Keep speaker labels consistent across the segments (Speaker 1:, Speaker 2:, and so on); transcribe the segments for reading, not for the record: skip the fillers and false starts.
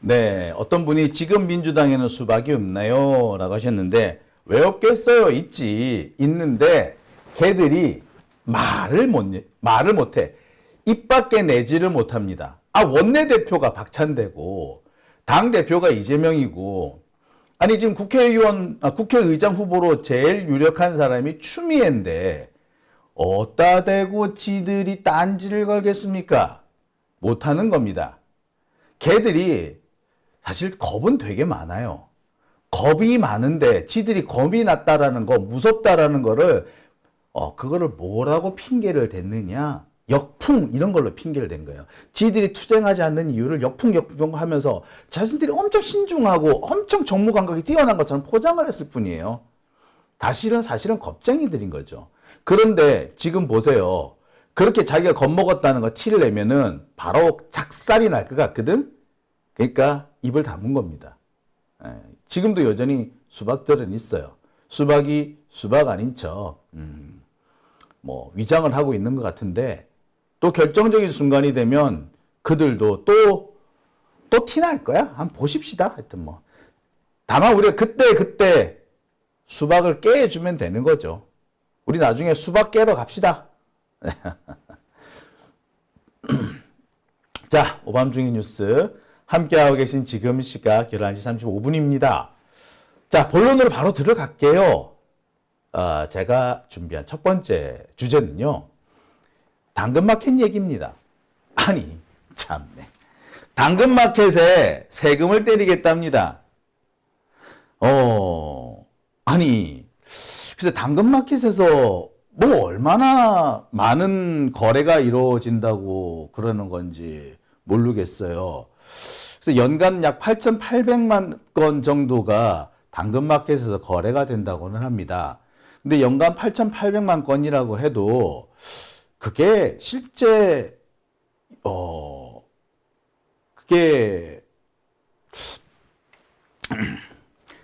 Speaker 1: 네, 어떤 분이 지금 민주당에는 수박이 없나요? 라고 하셨는데, 왜 없겠어요? 있는데, 걔들이 말을 못해. 입 밖에 내지를 못합니다. 원내대표가 박찬대고, 당대표가 이재명이고, 아니, 지금 국회의장 후보로 제일 유력한 사람이 추미애인데, 어따 대고 지들이 딴지를 걸겠습니까? 못하는 겁니다. 걔들이 사실 겁은 되게 많아요. 겁이 많은데 지들이 겁이 났다라는 거, 무섭다라는 거를 그거를 뭐라고 핑계를 댔느냐? 역풍 이런 걸로 핑계를 댄 거예요. 지들이 투쟁하지 않는 이유를 역풍 하면서 자신들이 엄청 신중하고 엄청 정무 감각이 뛰어난 것처럼 포장을 했을 뿐이에요. 사실은 겁쟁이들인 거죠. 그런데 지금 보세요. 그렇게 자기가 겁먹었다는 거 티를 내면은 바로 작살이 날 것 같거든? 그러니까 입을 다문 겁니다. 지금도 여전히 수박들은 있어요. 수박이 수박 아닌 척, 위장을 하고 있는 것 같은데, 또 결정적인 순간이 되면 그들도 또 티날 거야? 한번 보십시다. 하여튼 다만 우리가 그때 수박을 깨주면 되는 거죠. 우리 나중에 수박 깨러 갑시다. 자, 오밤중의 뉴스. 함께하고 계신 지금 시각 11시 35분입니다. 자, 본론으로 바로 들어갈게요. 제가 준비한 첫 번째 주제는요. 당근마켓 얘기입니다. 아니, 참네. 당근마켓에 세금을 때리겠답니다. 아니, 글쎄, 당근마켓에서 얼마나 많은 거래가 이루어진다고 그러는 건지 모르겠어요. 그래서 연간 약 8,800만 건 정도가 당근마켓에서 거래가 된다고는 합니다. 근데 연간 8,800만 건이라고 해도 그게 실제 그게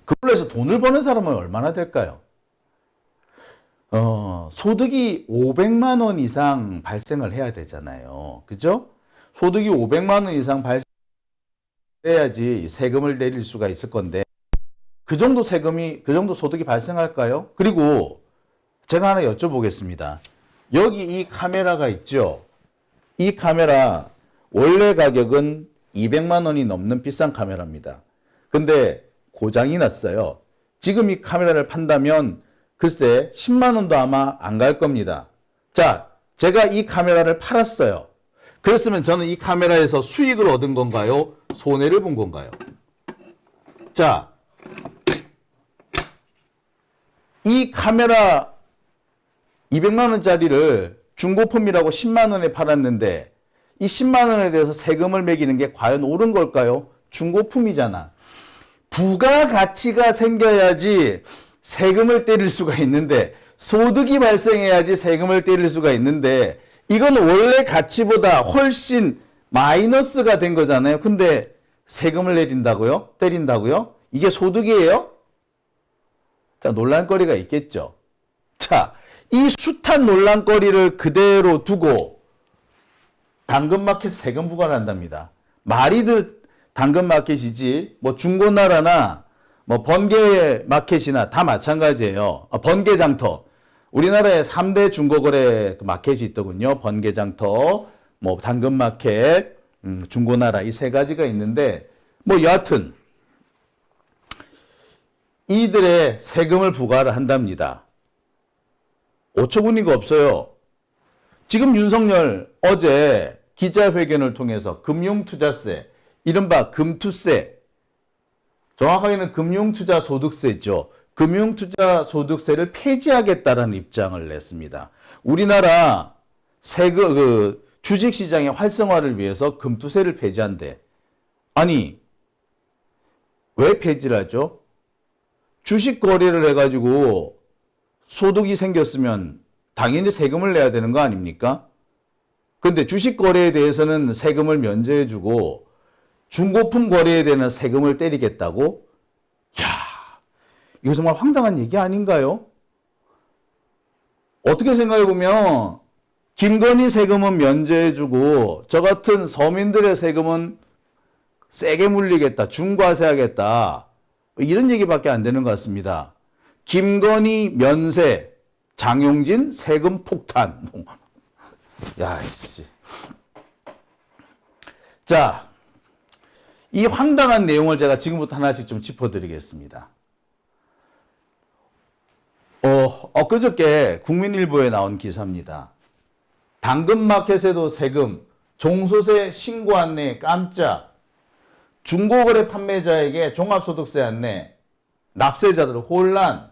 Speaker 1: 그걸로 해서 돈을 버는 사람은 얼마나 될까요? 소득이 500만 원 이상 발생을 해야 되잖아요. 그죠? 소득이 500만 원 이상 발생해야지 세금을 내릴 수가 있을 건데, 그 정도 소득이 발생할까요? 그리고 제가 하나 여쭤보겠습니다. 여기 이 카메라가 있죠? 이 카메라, 원래 가격은 200만 원이 넘는 비싼 카메라입니다. 근데 고장이 났어요. 지금 이 카메라를 판다면 글쎄 10만 원도 아마 안 갈 겁니다. 자, 제가 이 카메라를 팔았어요. 그랬으면 저는 이 카메라에서 수익을 얻은 건가요? 손해를 본 건가요? 자, 이 카메라 200만 원짜리를 중고품이라고 10만 원에 팔았는데 이 10만 원에 대해서 세금을 매기는 게 과연 옳은 걸까요? 중고품이잖아. 부가가치가 생겨야지 세금을 때릴 수가 있는데, 소득이 발생해야지 세금을 때릴 수가 있는데, 이건 원래 가치보다 훨씬 마이너스가 된 거잖아요. 근데 세금을 때린다고요? 이게 소득이에요? 자, 논란거리가 있겠죠. 자, 이 숱한 논란거리를 그대로 두고 당근마켓 세금 부과를 한답니다. 말이든 당근마켓이지, 중고나라나, 번개마켓이나 다 마찬가지예요. 번개장터. 우리나라에 3대 중고거래 마켓이 있더군요. 번개장터, 당근마켓, 중고나라 이 세 가지가 있는데, 여하튼, 이들의 세금을 부과를 한답니다. 어처구니가 없어요. 지금 윤석열 어제 기자회견을 통해서 금융투자세, 이른바 금투세, 정확하게는 금융투자소득세죠. 금융투자소득세를 폐지하겠다는 입장을 냈습니다. 우리나라 주식시장의 활성화를 위해서 금투세를 폐지한대. 아니, 왜 폐지를 하죠? 주식 거래를 해가지고 소득이 생겼으면 당연히 세금을 내야 되는 거 아닙니까? 근데 주식 거래에 대해서는 세금을 면제해주고 중고품 거래에 대한 세금을 때리겠다고? 이거 정말 황당한 얘기 아닌가요? 어떻게 생각해보면 김건희 세금은 면제해주고 저 같은 서민들의 세금은 세게 물리겠다, 중과세하겠다, 이런 얘기밖에 안 되는 것 같습니다. 김건희 면세, 장용진 세금 폭탄. 야, 씨. 자, 이 황당한 내용을 제가 지금부터 하나씩 좀 짚어드리겠습니다. 엊그저께 국민일보에 나온 기사입니다. 당근마켓에도 세금, 종소세 신고 안내 깜짝, 중고거래 판매자에게 종합소득세 안내, 납세자들 혼란.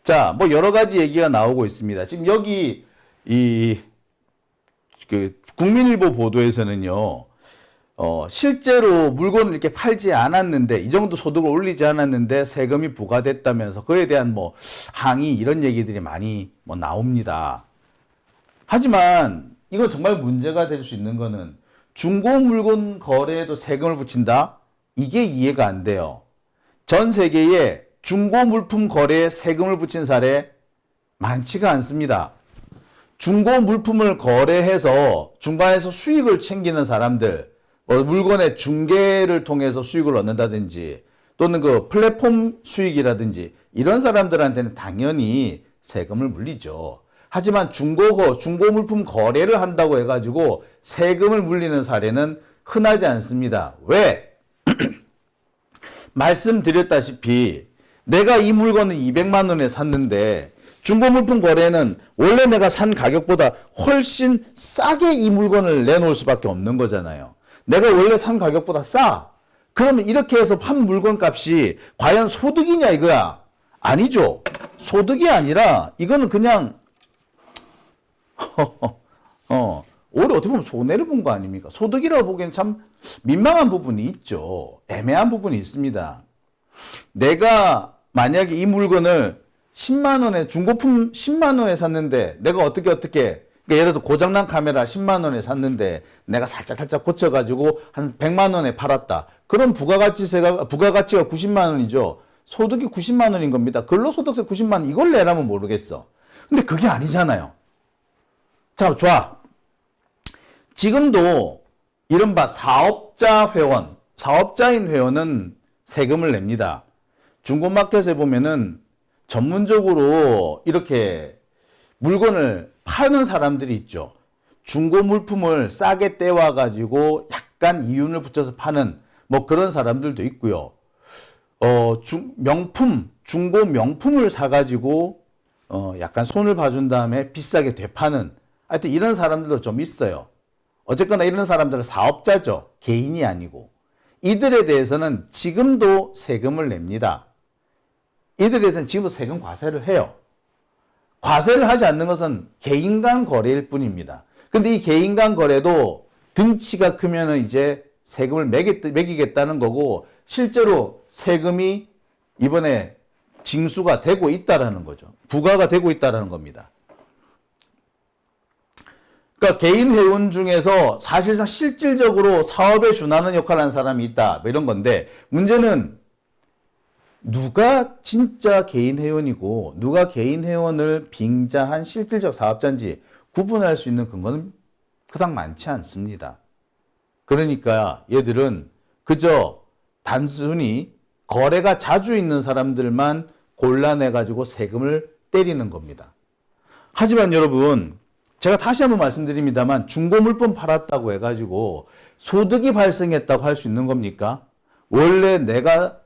Speaker 1: 자, 뭐 여러 가지 얘기가 나오고 있습니다. 지금 여기 국민일보 보도에서는요, 실제로 물건을 이렇게 팔지 않았는데, 이 정도 소득을 올리지 않았는데 세금이 부과됐다면서 그에 대한 뭐 항의 이런 얘기들이 많이 뭐 나옵니다. 하지만 이건 정말 문제가 될 수 있는 거는 중고 물건 거래에도 세금을 붙인다? 이게 이해가 안 돼요. 전 세계에 중고 물품 거래에 세금을 붙인 사례 많지가 않습니다. 중고 물품을 거래해서 중간에서 수익을 챙기는 사람들, 물건의 중개를 통해서 수익을 얻는다든지 또는 그 플랫폼 수익이라든지 이런 사람들한테는 당연히 세금을 물리죠. 하지만 중고 물품 거래를 한다고 해가지고 세금을 물리는 사례는 흔하지 않습니다. 왜? 말씀드렸다시피 내가 이 물건을 200만 원에 샀는데 중고 물품 거래는 원래 내가 산 가격보다 훨씬 싸게 이 물건을 내놓을 수밖에 없는 거잖아요. 내가 원래 산 가격보다 싸. 그러면 이렇게 해서 판 물건 값이 과연 소득이냐 이거야? 아니죠. 소득이 아니라 이거는 그냥 오히려 어떻게 보면 손해를 본 거 아닙니까? 소득이라고 보기엔 참 민망한 부분이 있죠. 애매한 부분이 있습니다. 내가 만약에 이 물건을 10만 원에 중고품 10만 원에 샀는데 내가 어떻게 그러니까 예를 들어 고장난 카메라 10만 원에 샀는데 내가 살짝 고쳐가지고 한 100만 원에 팔았다. 그럼 부가가치가 90만 원이죠. 소득이 90만 원인 겁니다. 근로소득세 90만 원 이걸 내라면 모르겠어. 근데 그게 아니잖아요. 자, 좋아. 지금도 이른바 사업자인 회원은 세금을 냅니다. 중고마켓에 보면은 전문적으로 이렇게 물건을 파는 사람들이 있죠. 중고 물품을 싸게 떼와가지고 약간 이윤을 붙여서 파는 뭐 그런 사람들도 있고요. 중고 명품을 사가지고 약간 손을 봐준 다음에 비싸게 되파는 하여튼 이런 사람들도 좀 있어요. 어쨌거나 이런 사람들은 사업자죠. 개인이 아니고. 이들에 대해서는 지금도 세금을 냅니다. 이들에 대해서는 지금도 세금 과세를 해요. 과세를 하지 않는 것은 개인 간 거래일 뿐입니다. 근데 이 개인 간 거래도 등치가 크면은 이제 세금을 매기겠다는 거고, 실제로 세금이 이번에 징수가 되고 있다라는 거죠. 부과가 되고 있다라는 겁니다. 그러니까 개인 회원 중에서 사실상 실질적으로 사업에 준하는 역할을 하는 사람이 있다, 뭐 이런 건데, 문제는 누가 진짜 개인 회원이고 누가 개인 회원을 빙자한 실질적 사업자인지 구분할 수 있는 근거는 그닥 많지 않습니다. 그러니까 얘들은 그저 단순히 거래가 자주 있는 사람들만 골라내가지고 세금을 때리는 겁니다. 하지만 여러분, 제가 다시 한번 말씀드립니다만 중고 물품 팔았다고 해가지고 소득이 발생했다고 할 수 있는 겁니까? 원래 내가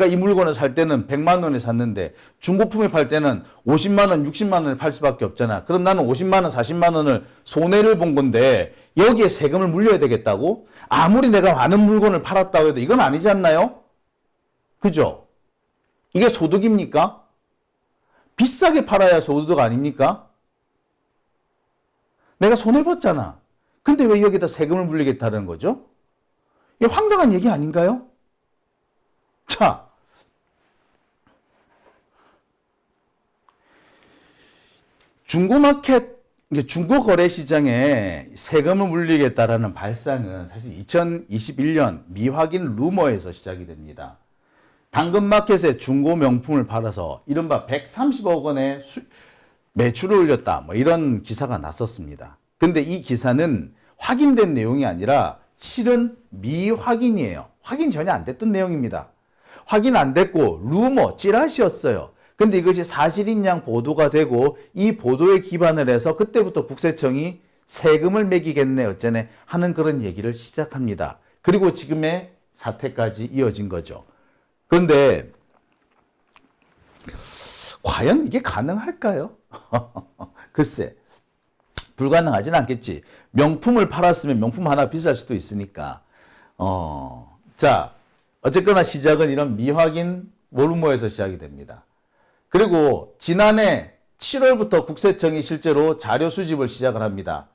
Speaker 1: 이 물건을 살 때는 100만 원에 샀는데 중고품에 팔 때는 50만 원, 60만 원에 팔 수밖에 없잖아. 그럼 나는 50만 원, 40만 원을 손해를 본 건데 여기에 세금을 물려야 되겠다고? 아무리 내가 많은 물건을 팔았다고 해도 이건 아니지 않나요? 그죠? 이게 소득입니까? 비싸게 팔아야 소득 아닙니까? 내가 손해봤잖아. 근데 왜 여기다 세금을 물리겠다는 거죠? 이게 황당한 얘기 아닌가요? 자, 중고마켓, 중고거래 시장에 세금을 물리겠다라는 발상은 사실 2021년 미확인 루머에서 시작이 됩니다. 당근마켓에 중고 명품을 팔아서 이른바 130억 원의 매출을 올렸다, 뭐 이런 기사가 났었습니다. 근데 이 기사는 확인된 내용이 아니라 실은 미확인이에요. 확인 전혀 안 됐던 내용입니다. 확인 안 됐고 루머, 찌라시였어요. 근데 이것이 사실인 양 보도가 되고 이 보도에 기반을 해서 그때부터 국세청이 세금을 매기겠네 어쩌네 하는 그런 얘기를 시작합니다. 그리고 지금의 사태까지 이어진 거죠. 그런데 과연 이게 가능할까요? 글쎄, 불가능하진 않겠지. 명품을 팔았으면 명품 하나 비쌀 수도 있으니까. 자, 어쨌거나 시작은 이런 미확인 루머에서 시작이 됩니다. 그리고 지난해 7월부터 국세청이 실제로 자료 수집을 시작을 합니다.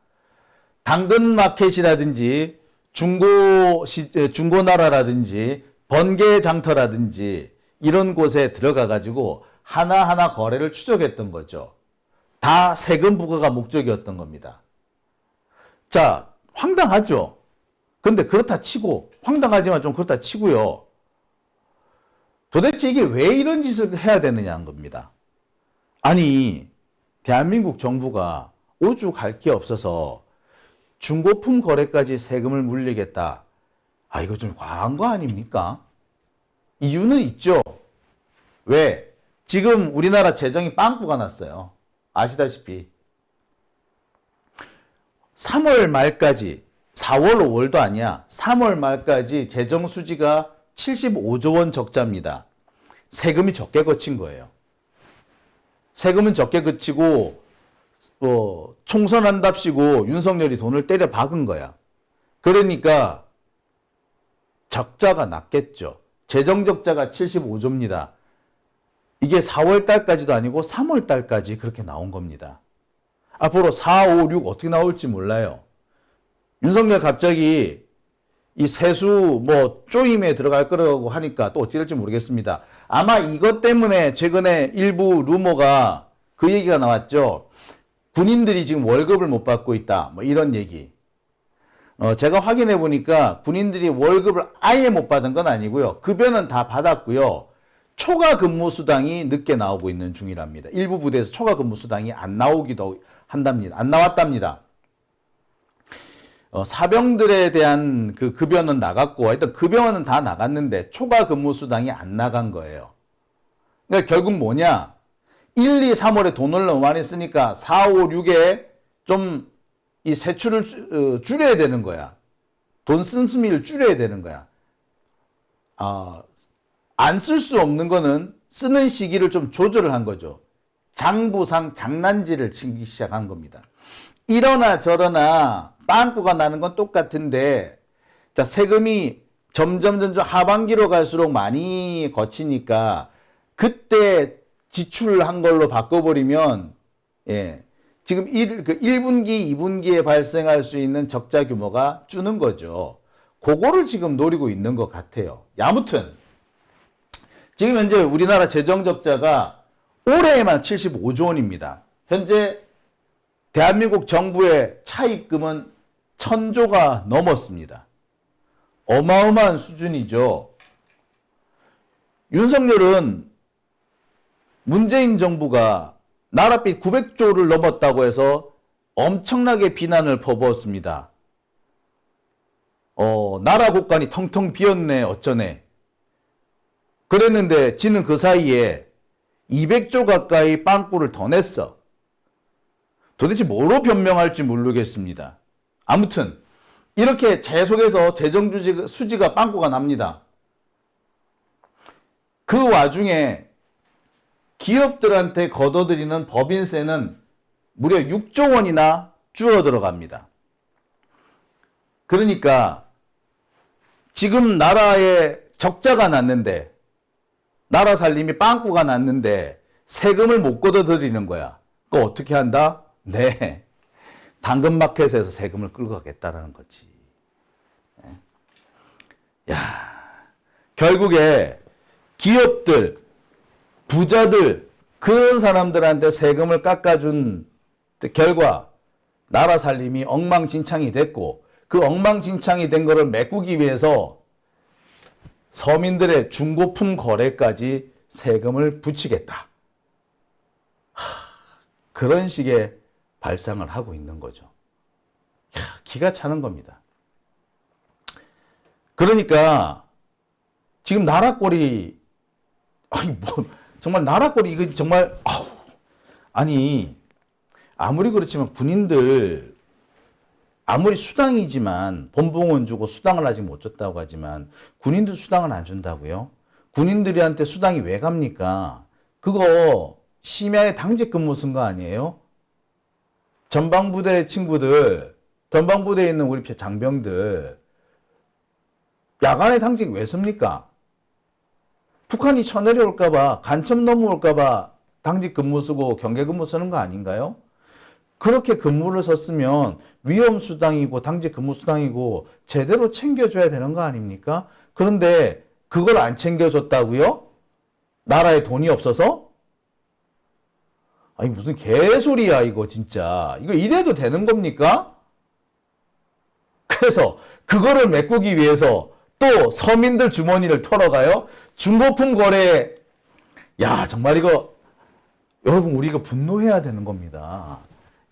Speaker 1: 당근마켓이라든지 중고나라라든지 번개장터라든지 이런 곳에 들어가 가지고 하나하나 거래를 추적했던 거죠. 다 세금 부과가 목적이었던 겁니다. 자, 황당하죠. 근데 그렇다 치고, 황당하지만 좀 그렇다 치고요. 도대체 이게 왜 이런 짓을 해야 되느냐는 겁니다. 아니, 대한민국 정부가 오죽할 게 없어서 중고품 거래까지 세금을 물리겠다. 아, 이거 좀 과한 거 아닙니까? 이유는 있죠. 왜? 지금 우리나라 재정이 빵꾸가 났어요. 아시다시피. 3월 말까지, 4월, 5월도 아니야. 3월 말까지 재정 수지가 75조 원 적자입니다. 세금이 적게 거친 거예요. 세금은 적게 그치고 총선한답시고 윤석열이 돈을 때려 박은 거야. 그러니까 적자가 났겠죠. 재정 적자가 75조입니다. 이게 4월 달까지도 아니고 3월 달까지 그렇게 나온 겁니다. 앞으로 4, 5, 6 어떻게 나올지 몰라요. 윤석열 갑자기 이 세수 쪼임에 들어갈 거라고 하니까 또 어찌 될지 모르겠습니다. 아마 이것 때문에 최근에 일부 루머가 그 얘기가 나왔죠. 군인들이 지금 월급을 못 받고 있다. 이런 얘기. 제가 확인해 보니까 군인들이 월급을 아예 못 받은 건 아니고요. 급여는 다 받았고요. 초과 근무 수당이 늦게 나오고 있는 중이랍니다. 일부 부대에서 초과 근무 수당이 안 나오기도 한답니다. 안 나왔답니다. 사병들에 대한 그 급여는 나갔고, 하여튼 급여는 다 나갔는데 초과 근무 수당이 안 나간 거예요. 그러니까 결국 뭐냐? 1, 2, 3월에 돈을 너무 많이 쓰니까 4, 5, 6에 좀 이 세출을 줄여야 되는 거야. 돈 씀씀이를 줄여야 되는 거야. 안 쓸 수 없는 거는 쓰는 시기를 좀 조절을 한 거죠. 장부상 장난질을 치기 시작한 겁니다. 이러나 저러나 빵꾸가 나는 건 똑같은데, 자, 세금이 점점 하반기로 갈수록 많이 거치니까 그때 지출한 걸로 바꿔버리면, 지금 1분기, 2분기에 발생할 수 있는 적자 규모가 주는 거죠. 그거를 지금 노리고 있는 것 같아요. 아무튼 지금 현재 우리나라 재정 적자가 올해에만 75조 원입니다. 현재 대한민국 정부의 차입금은 1000조가 넘었습니다. 어마어마한 수준이죠. 윤석열은 문재인 정부가 나라빚 900조를 넘었다고 해서 엄청나게 비난을 퍼부었습니다. 나라 곳간이 텅텅 비었네 어쩌네. 그랬는데 지는 그 사이에 200조 가까이 빵꾸를 더 냈어. 도대체 뭐로 변명할지 모르겠습니다. 아무튼 이렇게 계속해서 재정 수지가 빵꾸가 납니다. 그 와중에 기업들한테 걷어들이는 법인세는 무려 6조 원이나 줄어들어갑니다. 그러니까 지금 나라에 적자가 났는데, 나라 살림이 빵꾸가 났는데 세금을 못 걷어들이는 거야. 그거 어떻게 한다? 네, 당근마켓에서 세금을 끌고 가겠다라는 거지. 결국에 기업들, 부자들, 그런 사람들한테 세금을 깎아준 결과 나라 살림이 엉망진창이 됐고, 그 엉망진창이 된 거를 메꾸기 위해서 서민들의 중고품 거래까지 세금을 붙이겠다. 그런 식의 발상을 하고 있는 거죠. 기가 차는 겁니다. 그러니까 지금 나라꼴이 아니 뭐 정말 나라꼴이 이거 정말 아니 아무리 그렇지만 군인들 아무리 수당이지만 본봉은 주고 수당을 아직 못 줬다고 하지만 군인들 수당은 안 준다고요? 군인들한테 수당이 왜 갑니까? 그거 심야에 당직 근무 쓴 거 아니에요? 전방부대 친구들, 전방부대에 있는 우리 장병들 야간에 당직 왜 씁니까? 북한이 쳐내려올까봐 간첩 넘어올까봐 당직 근무 쓰고 경계 근무 쓰는 거 아닌가요? 그렇게 근무를 썼으면 위험수당이고 당직 근무수당이고 제대로 챙겨줘야 되는 거 아닙니까? 그런데 그걸 안 챙겨줬다고요? 나라에 돈이 없어서? 아니 무슨 개소리야 이거 진짜. 이거 이래도 되는 겁니까? 그래서 그거를 메꾸기 위해서 또 서민들 주머니를 털어가요? 중고품 거래. 야 정말 이거 여러분 우리 이거 분노해야 되는 겁니다.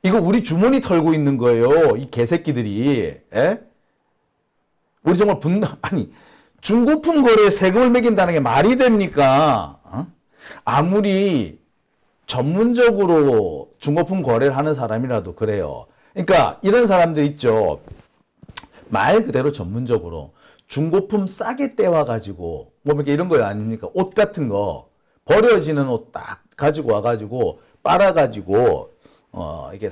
Speaker 1: 이거 우리 주머니 털고 있는 거예요. 이 개새끼들이. 에? 우리 정말 아니 중고품 거래에 세금을 매긴다는 게 말이 됩니까? 어? 아무리 전문적으로 중고품 거래를 하는 사람이라도 그래요. 그러니까 이런 사람들 있죠. 말 그대로 전문적으로 중고품 싸게 떼와가지고 뭐 이렇게 이런 거 아닙니까? 옷 같은 거 버려지는 옷 딱 가지고 와가지고 빨아가지고 이게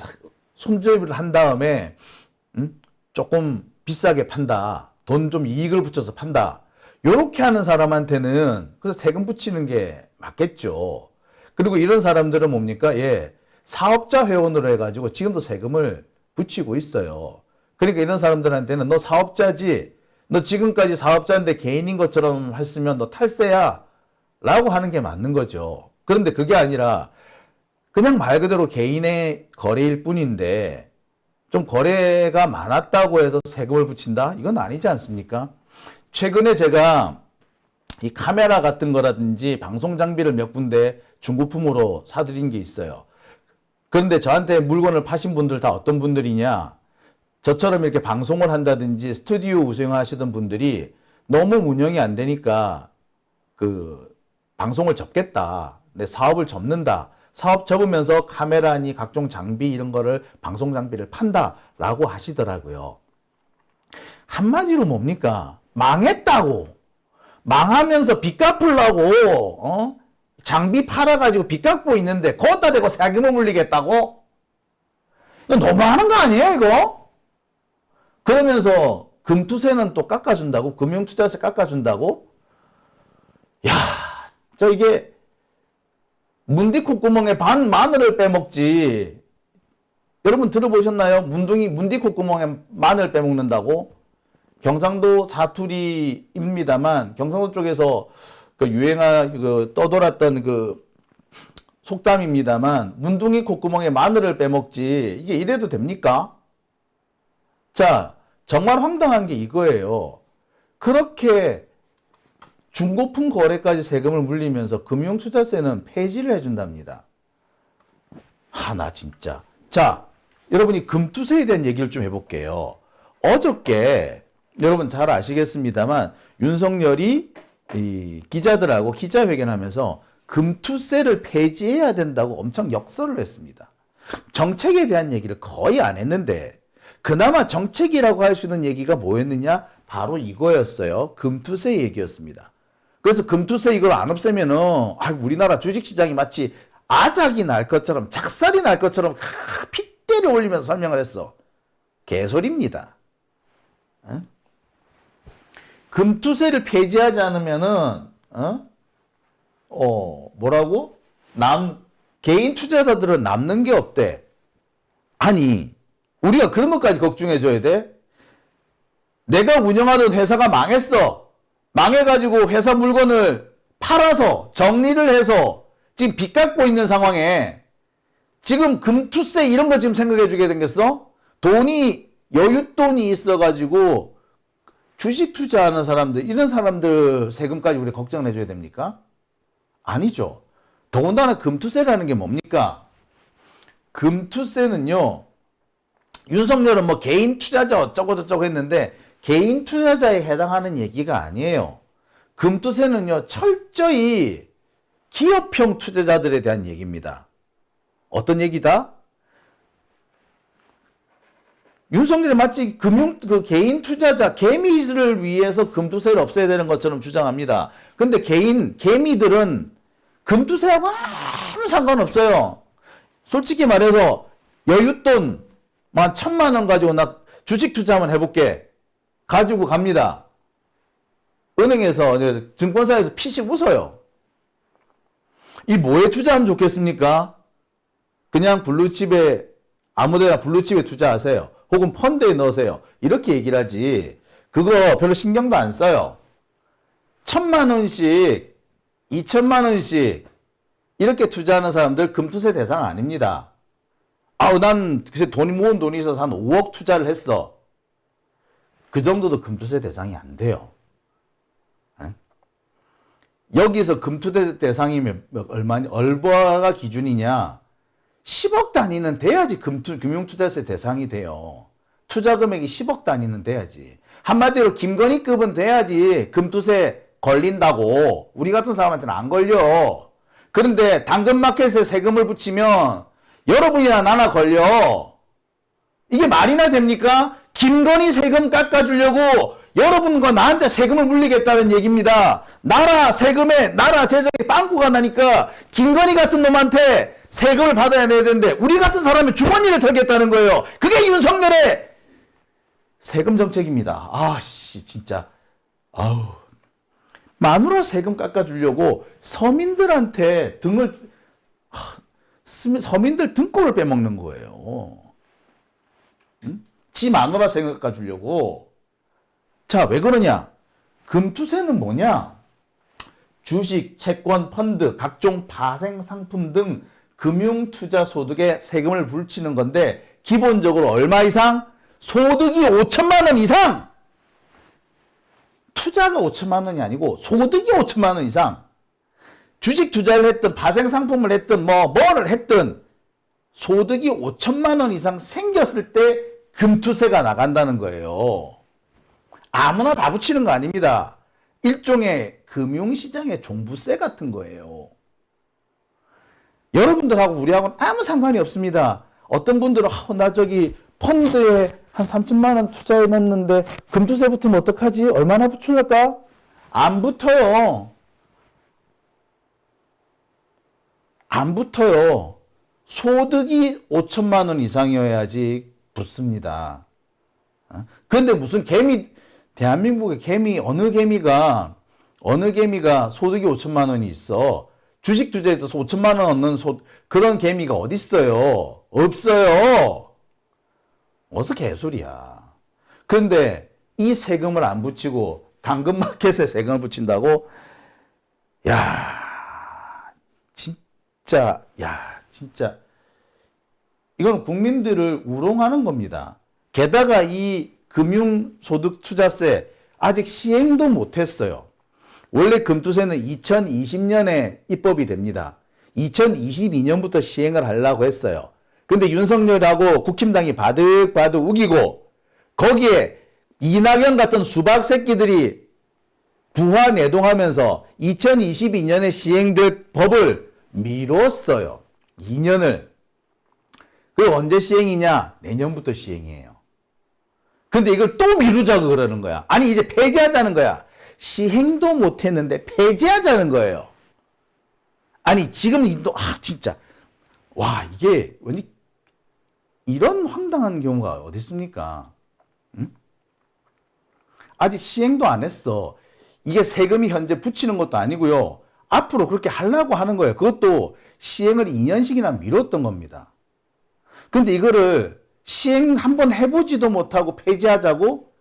Speaker 1: 손질을 한 다음에 조금 비싸게 판다. 돈 좀 이익을 붙여서 판다. 요렇게 하는 사람한테는 그래서 세금 붙이는 게 맞겠죠. 그리고 이런 사람들은 뭡니까? 예, 사업자 회원으로 해가지고 지금도 세금을 붙이고 있어요. 그러니까 이런 사람들한테는 너 사업자지? 너 지금까지 사업자인데 개인인 것처럼 했으면 너 탈세야? 라고 하는 게 맞는 거죠. 그런데 그게 아니라 그냥 말 그대로 개인의 거래일 뿐인데 좀 거래가 많았다고 해서 세금을 붙인다? 이건 아니지 않습니까? 최근에 제가 이 카메라 같은 거라든지 방송 장비를 몇 군데 중고품으로 사드린 게 있어요. 그런데 저한테 물건을 파신 분들 다 어떤 분들이냐? 저처럼 이렇게 방송을 한다든지 스튜디오 운영하시던 분들이 너무 운영이 안 되니까 그 방송을 접겠다. 내 사업을 접는다. 사업 접으면서 카메라니 각종 장비 이런 거를 방송 장비를 판다라고 하시더라고요. 한마디로 뭡니까? 망했다고. 망하면서 빚 갚으려고 장비 팔아가지고 빚 갚고 있는데 거기다 대고 세금을 물리겠다고? 이거 너무하는 거 아니에요 이거? 그러면서 금투세는 또 깎아준다고? 금융투자세 깎아준다고? 야, 저 이게 문디 콧구멍에 반 마늘을 빼먹지. 여러분 들어보셨나요? 문디 콧구멍에 마늘 빼먹는다고? 경상도 사투리입니다만 경상도 쪽에서 떠돌았던 그 속담입니다만 문둥이 콧구멍에 마늘을 빼먹지 이게 이래도 됩니까? 자, 정말 황당한 게 이거예요. 그렇게 중고품 거래까지 세금을 물리면서 금융투자세는 폐지를 해준답니다. 나 진짜. 자, 여러분이 금투세에 대한 얘기를 좀 해볼게요. 어저께 여러분 잘 아시겠습니다만 윤석열이 이 기자들하고 기자회견하면서 금투세를 폐지해야 된다고 엄청 역설을 했습니다. 정책에 대한 얘기를 거의 안 했는데 그나마 정책이라고 할 수 있는 얘기가 뭐였느냐? 바로 이거였어요. 금투세 얘기였습니다. 그래서 금투세 이걸 안 없애면은 우리나라 주식시장이 마치 아작이 날 것처럼 작살이 날 것처럼 핏대를 올리면서 설명을 했어. 개소리입니다. 어? 금투세를 폐지하지 않으면은 뭐라고? 개인 투자자들은 남는 게 없대. 아니 우리가 그런 것까지 걱정해줘야 돼? 내가 운영하던 회사가 망했어. 망해가지고 회사 물건을 팔아서 정리를 해서 지금 빚 갚고 있는 상황에 지금 금투세 이런 거 지금 생각해주게 생겼어? 여윳돈이 있어가지고 주식 투자하는 사람들, 이런 사람들 세금까지 우리 걱정을 해줘야 됩니까? 아니죠. 더군다나 금투세라는 게 뭡니까? 금투세는요, 윤석열은 뭐 개인 투자자 어쩌고 저쩌고 했는데 개인 투자자에 해당하는 얘기가 아니에요. 금투세는요, 철저히 기업형 투자자들에 대한 얘기입니다. 어떤 얘기다? 윤석열이 마치 개인 투자자, 개미를 위해서 금투세를 없애야 되는 것처럼 주장합니다. 근데 개미들은 금투세하고 아무 상관없어요. 솔직히 말해서 여윳돈 1,000만 원 가지고 나 주식 투자 한번 해볼게. 가지고 갑니다. 은행에서, 증권사에서 피식 웃어요. 이 뭐에 투자하면 좋겠습니까? 그냥 블루칩에, 아무데나 블루칩에 투자하세요. 혹은 펀드에 넣으세요. 이렇게 얘기를 하지. 그거 별로 신경도 안 써요. 1,000만 원씩, 2,000만 원씩 이렇게 투자하는 사람들 금투세 대상 아닙니다. 난 글쎄 돈이 모은 돈이 있어서 한 5억 투자를 했어. 그 정도도 금투세 대상이 안 돼요. 여기서 금투세 대상이면 얼마가 기준이냐? 10억 단위는 돼야지 금융투자세 대상이 돼요. 투자 금액이 10억 단위는 돼야지. 한마디로 김건희급은 돼야지 금투세 걸린다고. 우리 같은 사람한테는 안 걸려. 그런데 당근마켓에 세금을 붙이면 여러분이나 나나 걸려. 이게 말이나 됩니까? 김건희 세금 깎아주려고 여러분과 나한테 세금을 물리겠다는 얘기입니다. 나라 세금에, 나라 재정에 빵꾸가 나니까 김건희 같은 놈한테 세금을 받아야 되는데 우리 같은 사람이 주머니를 털겠다는 거예요. 그게 윤석열의 세금 정책입니다. 진짜. 마누라 세금 깎아주려고 서민들한테 서민들 등골을 빼먹는 거예요. 지 마누라 세금 깎아주려고. 자, 왜 그러냐? 금투세는 뭐냐? 주식, 채권, 펀드, 각종 파생 상품 등 금융투자 소득에 세금을 붙이는 건데 기본적으로 얼마 이상? 소득이 5천만 원 이상! 투자가 5천만 원이 아니고 소득이 5천만 원 이상. 주식 투자를 했든 파생 상품을 했든 뭐를 했든 소득이 5천만 원 이상 생겼을 때 금투세가 나간다는 거예요. 아무나 다 붙이는 거 아닙니다. 일종의 금융시장의 종부세 같은 거예요. 여러분들하고 우리하고는 아무 상관이 없습니다. 어떤 분들은 나 저기 펀드에 한 3천만 원 투자해 놨는데 금투세 붙으면 어떡하지? 얼마나 붙을까? 안 붙어요. 안 붙어요. 소득이 5천만 원 이상이어야지 붙습니다. 그런데 무슨 대한민국의 어느 개미가 소득이 5천만 원이 있어. 주식 투자에서 5천만 원 얻는 그런 개미가 어디 있어요? 없어요. 어서 개소리야. 그런데 이 세금을 안 붙이고 당근마켓에 세금을 붙인다고? 진짜. 이건 국민들을 우롱하는 겁니다. 게다가 이 금융소득투자세 아직 시행도 못했어요. 원래 금투세는 2020년에 입법이 됩니다. 2022년부터 시행을 하려고 했어요. 근데 윤석열하고 국힘당이 바득바득 우기고 거기에 이낙연 같은 수박 새끼들이 부화내동하면서 2022년에 시행될 법을 미뤘어요. 2년을. 그게 언제 시행이냐? 내년부터 시행이에요. 근데 이걸 또 미루자고 그러는 거야. 아니 이제 폐지하자는 거야. 시행도 못했는데 폐지하자는 거예요. 아니 지금 진짜 이게 왠지 이런 황당한 경우가 어디 있습니까? 응? 아직 시행도 안 했어. 이게 세금이 현재 붙이는 것도 아니고요. 앞으로 그렇게 하려고 하는 거예요. 그것도 시행을 2년씩이나 미뤘던 겁니다. 근데 이거를 시행 한번 해보지도 못하고 폐지하자고?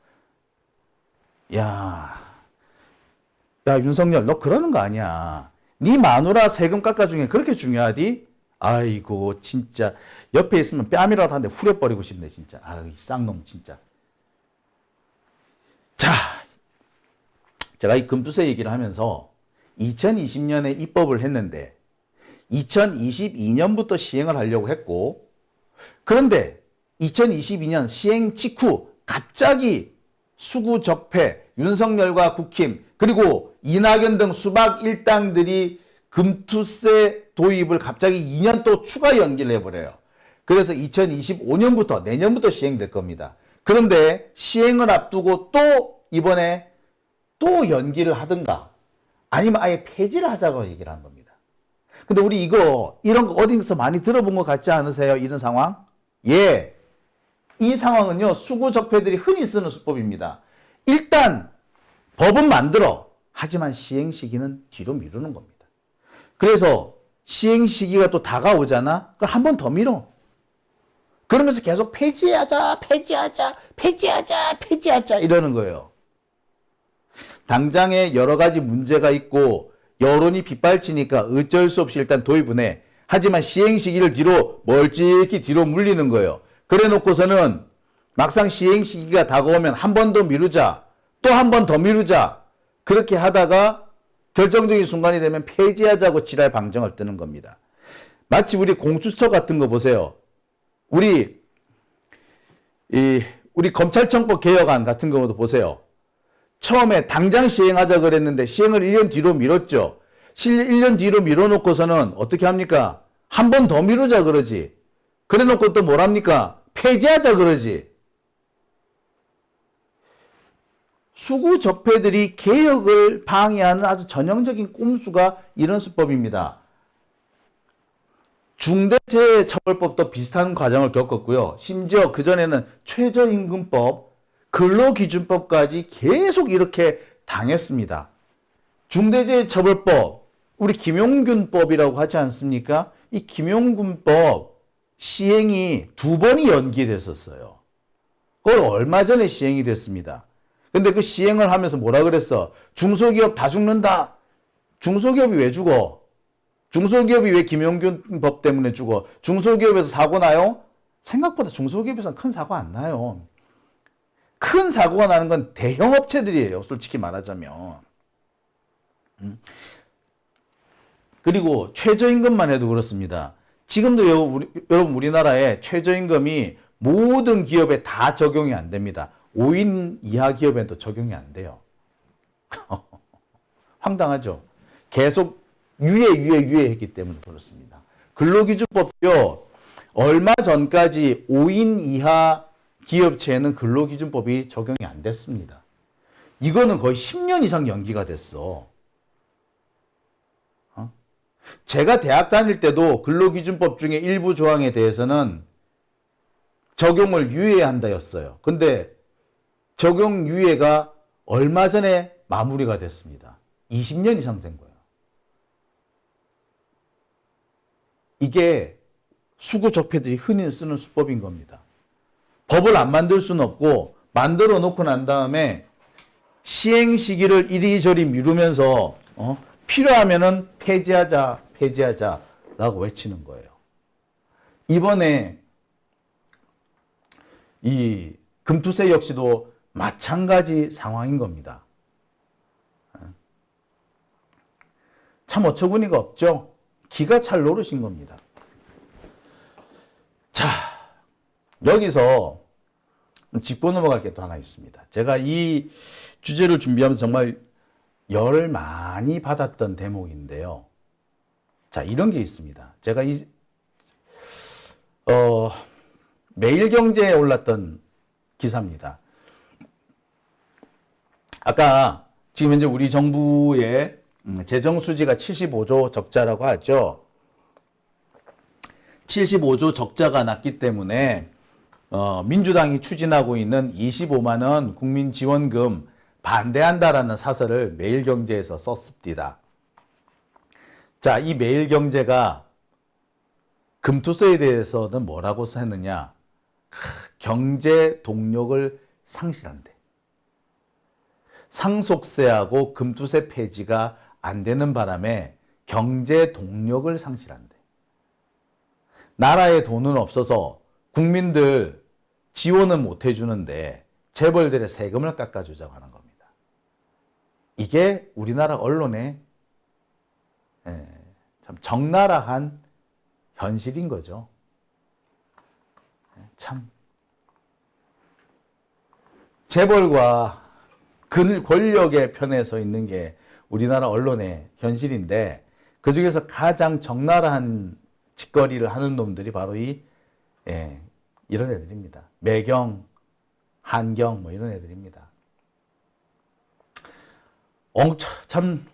Speaker 1: 야 윤석열 너 그러는 거 아니야. 네 마누라 세금 깎아주는 게 그렇게 중요하디? 아이고 진짜 옆에 있으면 뺨이라도 한 대 후려버리고 싶네 진짜. 이 쌍놈 진짜. 자, 제가 이 금투세 얘기를 하면서 2020년에 입법을 했는데 2022년부터 시행을 하려고 했고, 그런데 2022년 시행 직후 갑자기 수구적폐, 윤석열과 국힘, 그리고 이낙연 등 수박 일당들이 금투세 도입을 갑자기 2년 또 추가 연기를 해버려요. 그래서 2025년부터 내년부터 시행될 겁니다. 그런데 시행을 앞두고 또 이번에 또 연기를 하든가 아니면 아예 폐지를 하자고 얘기를 한 겁니다. 근데 우리 이런 거 어디서 많이 들어본 것 같지 않으세요? 이런 상황? 예. 이 상황은요, 수구적폐들이 흔히 쓰는 수법입니다. 일단 법은 만들어. 하지만 시행 시기는 뒤로 미루는 겁니다. 그래서 시행 시기가 또 다가오잖아? 그럼 한 번 더 미뤄. 그러면서 계속 폐지하자 이러는 거예요. 당장에 여러 가지 문제가 있고 여론이 빗발치니까 어쩔 수 없이 일단 도입은 해. 하지만 시행 시기를 뒤로 멀찍이 뒤로 물리는 거예요. 그래 놓고서는 막상 시행 시기가 다가오면 한 번 더 미루자. 또 한 번 더 미루자. 그렇게 하다가 결정적인 순간이 되면 폐지하자고 지랄 방정을 뜨는 겁니다. 마치 우리 공수처 같은 거 보세요. 우리 검찰청법 개혁안 같은 경우도 보세요. 처음에 당장 시행하자 그랬는데 시행을 1년 뒤로 미뤘죠. 1년 뒤로 미뤄놓고서는 어떻게 합니까? 한 번 더 미루자 그러지. 그래 놓고 또 뭐랍니까? 폐지하자 그러지. 수구적폐들이 개혁을 방해하는 아주 전형적인 꼼수가 이런 수법입니다. 중대재해처벌법도 비슷한 과정을 겪었고요. 심지어 그전에는 최저임금법, 근로기준법까지 계속 이렇게 당했습니다. 중대재해처벌법, 우리 김용균법이라고 하지 않습니까? 이 김용균법 시행이 2번이 연기됐었어요. 그걸 얼마 전에 시행이 됐습니다. 근데 그 시행을 하면서 뭐라 그랬어? 중소기업 다 죽는다. 중소기업이 왜 죽어? 중소기업이 왜 김용균 법 때문에 죽어? 중소기업에서 사고 나요? 생각보다 중소기업에서는 큰 사고 안 나요. 큰 사고가 나는 건 대형 업체들이에요. 솔직히 말하자면. 그리고 최저임금만 해도 그렇습니다. 지금도 여러분 우리나라에 최저임금이 모든 기업에 다 적용이 안 됩니다. 5인 이하 기업에도 적용이 안 돼요. 황당하죠? 계속 유예했기 때문에 그렇습니다. 근로기준법도 얼마 전까지 5인 이하 기업체에는 근로기준법이 적용이 안 됐습니다. 이거는 거의 10년 이상 연기가 됐어. 제가 대학 다닐 때도 근로기준법 중에 일부 조항에 대해서는 적용을 유예한다였어요. 근데 적용 유예가 얼마 전에 마무리가 됐습니다. 20년 이상 된 거예요. 이게 수구적폐들이 흔히 쓰는 수법인 겁니다. 법을 안 만들 수는 없고 만들어 놓고 난 다음에 시행 시기를 이리저리 미루면서 필요하면은 폐지하자라고 외치는 거예요. 이번에 이 금투세 역시도 마찬가지 상황인 겁니다. 참 어처구니가 없죠. 기가 찰 노릇인 겁니다. 자, 여기서 짚고 넘어갈 게 또 하나 있습니다. 제가 이 주제를 준비하면서 정말 열을 많이 받았던 대목인데요. 자, 이런 게 있습니다. 제가 매일경제에 올랐던 기사입니다. 아까 지금 현재 우리 정부의 재정 수지가 75조 적자라고 하죠. 75조 적자가 났기 때문에 민주당이 추진하고 있는 25만 원 국민지원금 반대한다라는 사설을 매일경제에서 썼습니다. 자, 이 매일경제가 금투세에 대해서는 뭐라고 했느냐? 경제 동력을 상실한대. 상속세하고 금투세 폐지가 안 되는 바람에 경제 동력을 상실한대. 나라에 돈은 없어서 국민들 지원은 못 해주는데 재벌들의 세금을 깎아주자고 하는 겁니다. 이게 우리나라 언론의 참 적나라한 현실인 거죠. 참 재벌과 권력의 편에 서 있는 게 우리나라 언론의 현실인데 그 중에서 가장 적나라한 짓거리를 하는 놈들이 바로 이런 애들입니다. 매경, 한경 뭐 이런 애들입니다. 참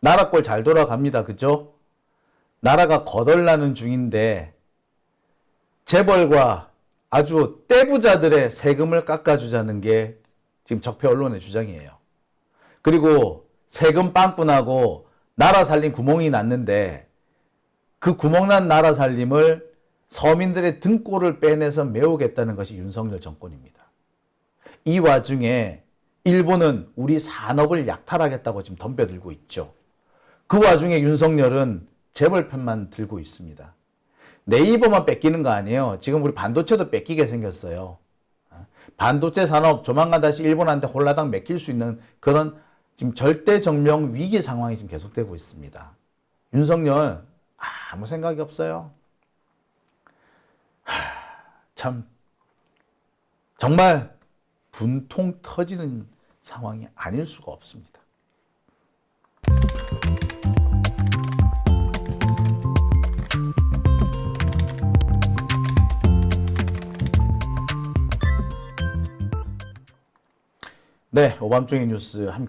Speaker 1: 나라 꼴 잘 돌아갑니다. 그죠? 나라가 거덜나는 중인데 재벌과 아주 떼부자들의 세금을 깎아주자는 게 지금 적폐 언론의 주장이에요. 그리고 세금 빵꾸나고 나라 살림 구멍이 났는데 그 구멍난 나라 살림을 서민들의 등골을 빼내서 메우겠다는 것이 윤석열 정권입니다. 이 와중에 일본은 우리 산업을 약탈하겠다고 지금 덤벼들고 있죠. 그 와중에 윤석열은 재벌 편만 들고 있습니다. 네이버만 뺏기는 거 아니에요. 지금 우리 반도체도 뺏기게 생겼어요. 반도체 산업 조만간 다시 일본한테 홀라당 맡길 수 있는 그런 지금 절대정명 위기 상황이 지금 계속되고 있습니다. 윤석열 아무 생각이 없어요. 참 정말 분통 터지는 상황이 아닐 수가 없습니다. 네, 오밤중의 뉴스 함께